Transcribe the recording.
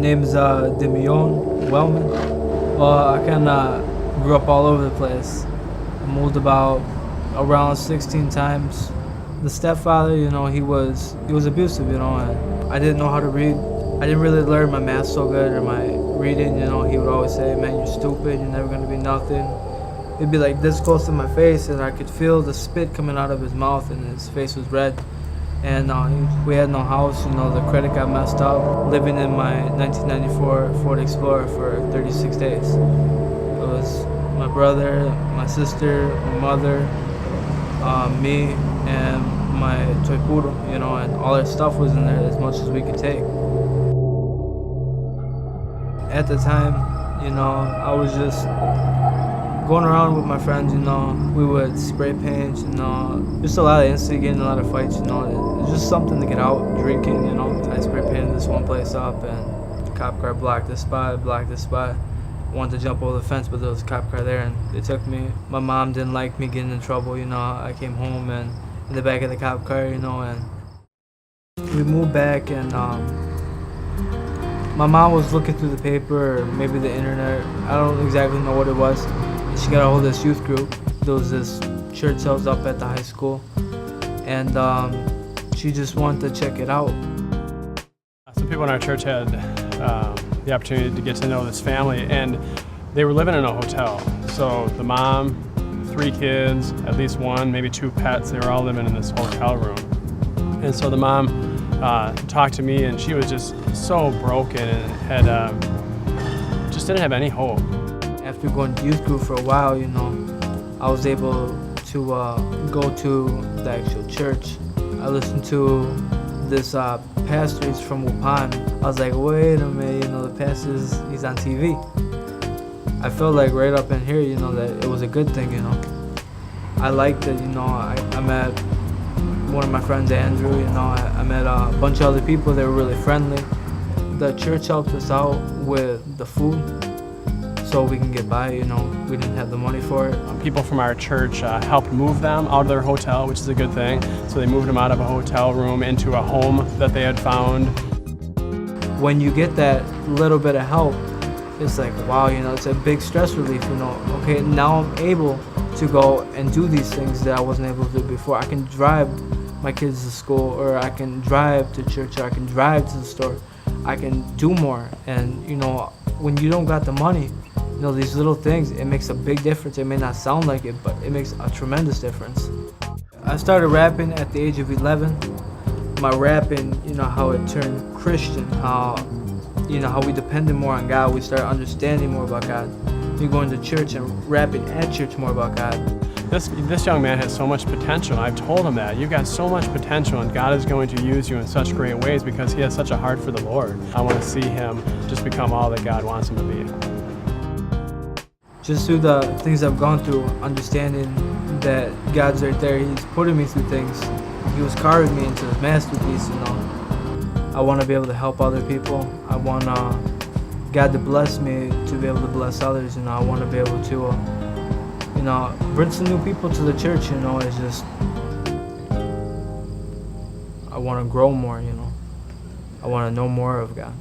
name's Damion. Well, I kind of grew up all over the place. I moved about around 16 times. The stepfather, he was abusive, and I didn't know how to read. I didn't really learn my math so good or my reading. He would always say, "Man, you're stupid. You're never gonna be nothing." It'd be like this close to my face, and I could feel the spit coming out of his mouth, and his face was red. And we had no house. The credit got messed up. Living in my 1994 Ford Explorer for 36 days. It was my brother, my sister, my mother, me, and my toy poodle, and all our stuff was in there, as much as we could take. At the time, I was just going around with my friends, we would spray paint, just a lot of instigating, a lot of fights, it was just something to get out, drinking, I spray painted this one place up, and the cop car blocked this spot. Wanted to jump over the fence, but there was a cop car there, and they took me. My mom didn't like me getting in trouble, I came home and in the back of the cop car, and we moved back, and my mom was looking through the paper or maybe the internet. I don't exactly know what it was. And she got a hold of this youth group. There was this church that was up at the high school, and she just wanted to check it out. Some people in our church had the opportunity to get to know this family, and they were living in a hotel. So the mom, 3 kids, at least 1, maybe 2 pets, they were all living in this hotel room. And so the mom talked to me, and she was just so broken and had just didn't have any hope. After going to youth group for a while, I was able to go to the actual church. I listened to this pastor. He's from Wuhan. I was like, wait a minute, the pastor, he's on TV. I felt like right up in here, that it was a good thing, I liked it, I met one of my friends, Andrew, I met a bunch of other people. They were really friendly. The church helped us out with the food so we can get by, we didn't have the money for it. People from our church helped move them out of their hotel, which is a good thing. So they moved them out of a hotel room into a home that they had found. When you get that little bit of help, it's like, wow, it's a big stress relief, okay, now I'm able to go and do these things that I wasn't able to do before. I can drive my kids to school, or I can drive to church, or I can drive to the store. I can do more. And when you don't got the money, these little things, it makes a big difference. It may not sound like it, but it makes a tremendous difference. I started rapping at the age of 11. My rapping, how it turned Christian, how we depended more on God. We started understanding more about God. Me going to church and rapping at church more about God. This young man has so much potential. I've told him that. You've got so much potential, and God is going to use you in such great ways because he has such a heart for the Lord. I want to see him just become all that God wants him to be. Just through the things I've gone through, understanding that God's right there, he's putting me through things. He was carving me into his masterpiece, I want to be able to help other people. I want God to bless me to be able to bless others, I want to be able to bring some new people to the church, it's just, I want to grow more, I want to know more of God.